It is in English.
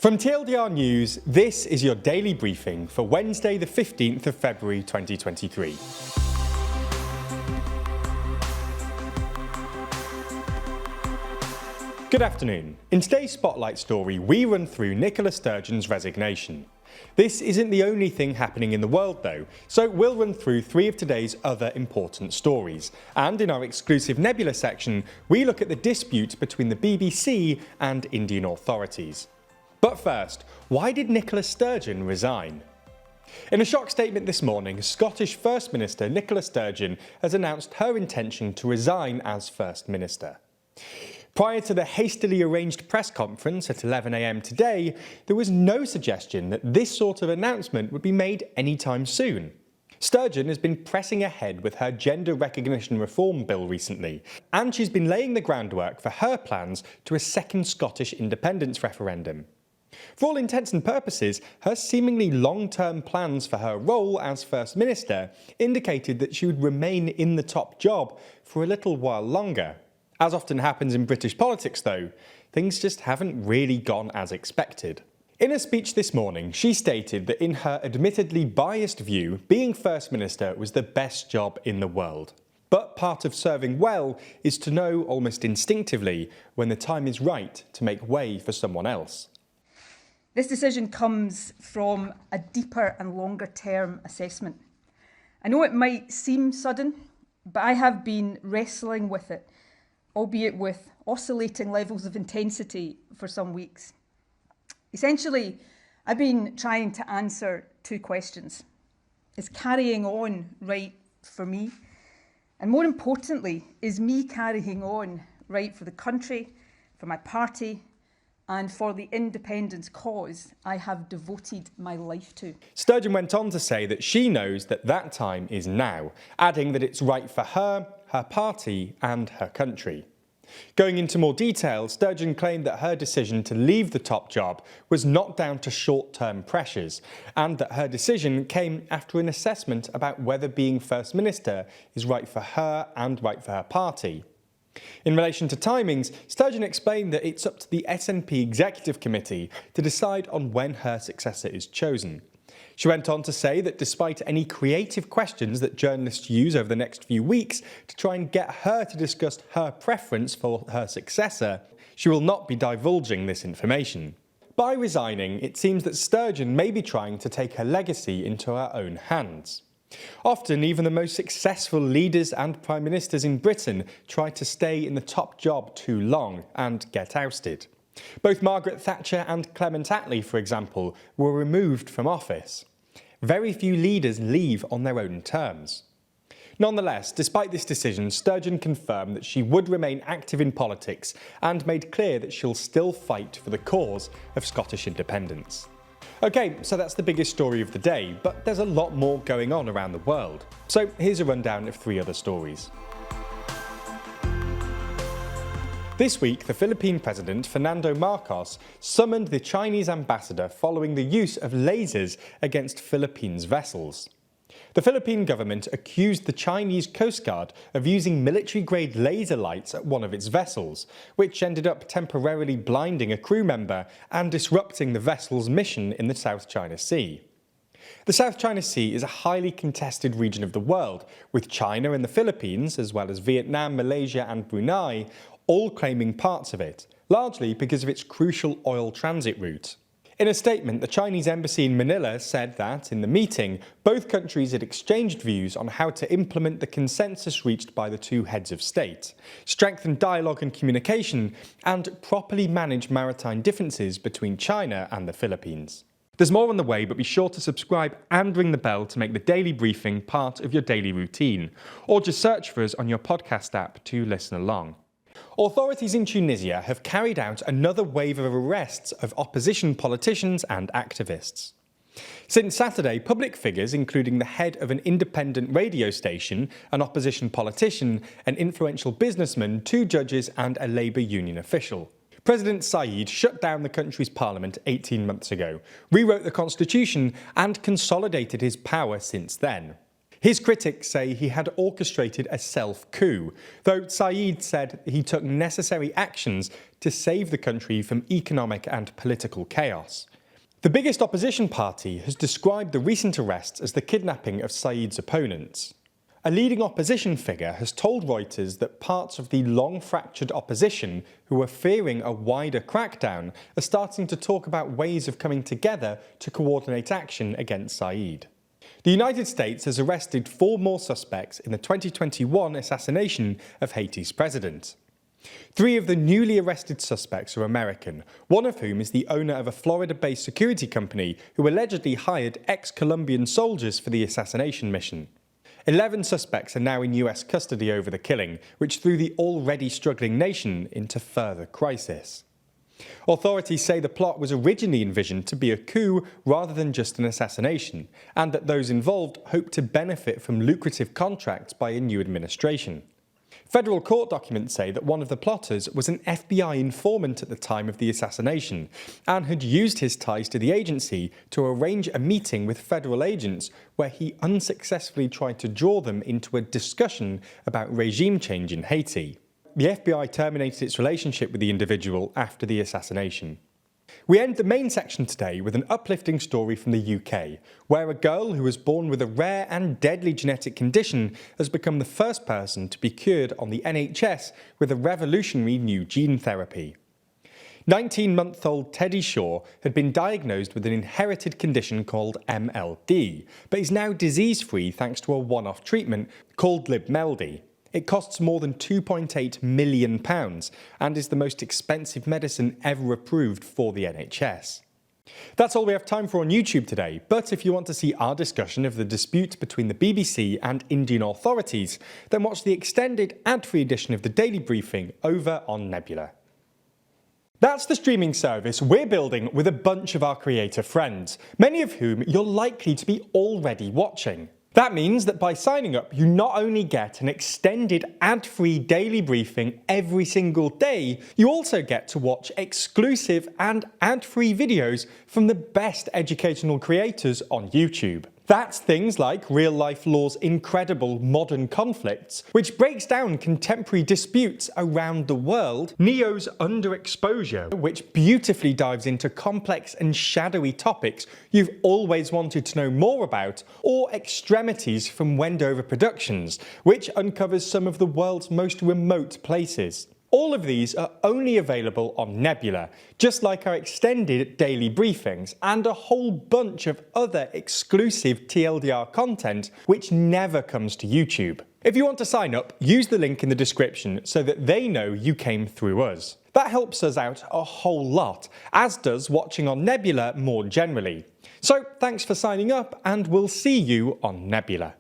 From TLDR News, this is your daily briefing for Wednesday the 15th of February 2023. Good afternoon. In today's Spotlight story, we run through Nicola Sturgeon's resignation. This isn't the only thing happening in the world though, so we'll run through three of today's other important stories. And in our exclusive Nebula section, we look at the dispute between the BBC and Indian authorities. But first, why did Nicola Sturgeon resign? In a shock statement this morning, Scottish First Minister Nicola Sturgeon has announced her intention to resign as First Minister. Prior to the hastily arranged press conference at 11 AM today, there was no suggestion that this sort of announcement would be made anytime soon. Sturgeon has been pressing ahead with her gender recognition reform bill recently, and she's been laying the groundwork for her plans to a second Scottish independence referendum. For all intents and purposes, her seemingly long-term plans for her role as First Minister indicated that she would remain in the top job for a little while longer. As often happens in British politics though, things just haven't really gone as expected. In a speech this morning, she stated that in her admittedly biased view, being First Minister was the best job in the world. But part of serving well is to know almost instinctively when the time is right to make way for someone else. This decision comes from a deeper and longer term assessment. I know it might seem sudden, but I have been wrestling with it, albeit with oscillating levels of intensity for some weeks. Essentially, I've been trying to answer two questions. Is carrying on right for me? And more importantly, is me carrying on right for the country, for my party, and for the independence cause I have devoted my life to? Sturgeon went on to say that she knows that that time is now, adding that it's right for her, her party and her country. Going into more detail, Sturgeon claimed that her decision to leave the top job was not down to short-term pressures, and that her decision came after an assessment about whether being First Minister is right for her and right for her party. In relation to timings, Sturgeon explained that it's up to the SNP Executive Committee to decide on when her successor is chosen. She went on to say that despite any creative questions that journalists use over the next few weeks to try and get her to discuss her preference for her successor, she will not be divulging this information. By resigning, it seems that Sturgeon may be trying to take her legacy into her own hands. Often, even the most successful leaders and prime ministers in Britain try to stay in the top job too long and get ousted. Both Margaret Thatcher and Clement Attlee, for example, were removed from office. Very few leaders leave on their own terms. Nonetheless, despite this decision, Sturgeon confirmed that she would remain active in politics and made clear that she'll still fight for the cause of Scottish independence. Okay, so that's the biggest story of the day, but there's a lot more going on around the world. So here's a rundown of three other stories. This week, the Philippine President, Fernando Marcos, summoned the Chinese ambassador following the use of lasers against Philippines vessels. The Philippine government accused the Chinese Coast Guard of using military-grade laser lights at one of its vessels, which ended up temporarily blinding a crew member and disrupting the vessel's mission in the South China Sea. The South China Sea is a highly contested region of the world, with China and the Philippines, as well as Vietnam, Malaysia and Brunei, all claiming parts of it, largely because of its crucial oil transit route. In a statement, the Chinese embassy in Manila said that, in the meeting, both countries had exchanged views on how to implement the consensus reached by the two heads of state, strengthen dialogue and communication, and properly manage maritime differences between China and the Philippines. There's more on the way, but be sure to subscribe and ring the bell to make the daily briefing part of your daily routine, or just search for us on your podcast app to listen along. Authorities in Tunisia have carried out another wave of arrests of opposition politicians and activists. Since Saturday, public figures, including the head of an independent radio station, an opposition politician, an influential businessman, two judges and a Labour union official. President Said shut down the country's parliament 18 months ago, rewrote the constitution and consolidated his power since then. His critics say he had orchestrated a self-coup, though Saeed said he took necessary actions to save the country from economic and political chaos. The biggest opposition party has described the recent arrests as the kidnapping of Saeed's opponents. A leading opposition figure has told Reuters that parts of the long-fractured opposition, who are fearing a wider crackdown, are starting to talk about ways of coming together to coordinate action against Saeed. The United States has arrested 4 more suspects in the 2021 assassination of Haiti's president. 3 of the newly arrested suspects are American, one of whom is the owner of a Florida-based security company who allegedly hired ex-Colombian soldiers for the assassination mission. 11 suspects are now in US custody over the killing, which threw the already struggling nation into further crisis. Authorities say the plot was originally envisioned to be a coup rather than just an assassination, and that those involved hope to benefit from lucrative contracts by a new administration. Federal court documents say that one of the plotters was an FBI informant at the time of the assassination and had used his ties to the agency to arrange a meeting with federal agents where he unsuccessfully tried to draw them into a discussion about regime change in Haiti. The FBI terminated its relationship with the individual after the assassination. We end the main section today with an uplifting story from the UK, where a girl who was born with a rare and deadly genetic condition has become the first person to be cured on the NHS with a revolutionary new gene therapy. 19-month-old Teddy Shaw had been diagnosed with an inherited condition called MLD, but is now disease-free thanks to a one-off treatment called Libmeldy. It costs more than £2.8 million and is the most expensive medicine ever approved for the NHS. That's all we have time for on YouTube today, but if you want to see our discussion of the dispute between the BBC and Indian authorities, then watch the extended ad-free edition of the Daily Briefing over on Nebula. That's the streaming service we're building with a bunch of our creator friends, many of whom you're likely to be already watching. That means that by signing up, you not only get an extended ad-free daily briefing every single day, you also get to watch exclusive and ad-free videos from the best educational creators on YouTube. That's things like Real Life Law's incredible Modern Conflicts, which breaks down contemporary disputes around the world, Neo's Underexposure, which beautifully dives into complex and shadowy topics you've always wanted to know more about, or Extremities from Wendover Productions, which uncovers some of the world's most remote places. All of these are only available on Nebula, just like our extended daily briefings and a whole bunch of other exclusive TLDR content which never comes to YouTube. If you want to sign up, use the link in the description so that they know you came through us. That helps us out a whole lot, as does watching on Nebula more generally. So thanks for signing up, and we'll see you on Nebula.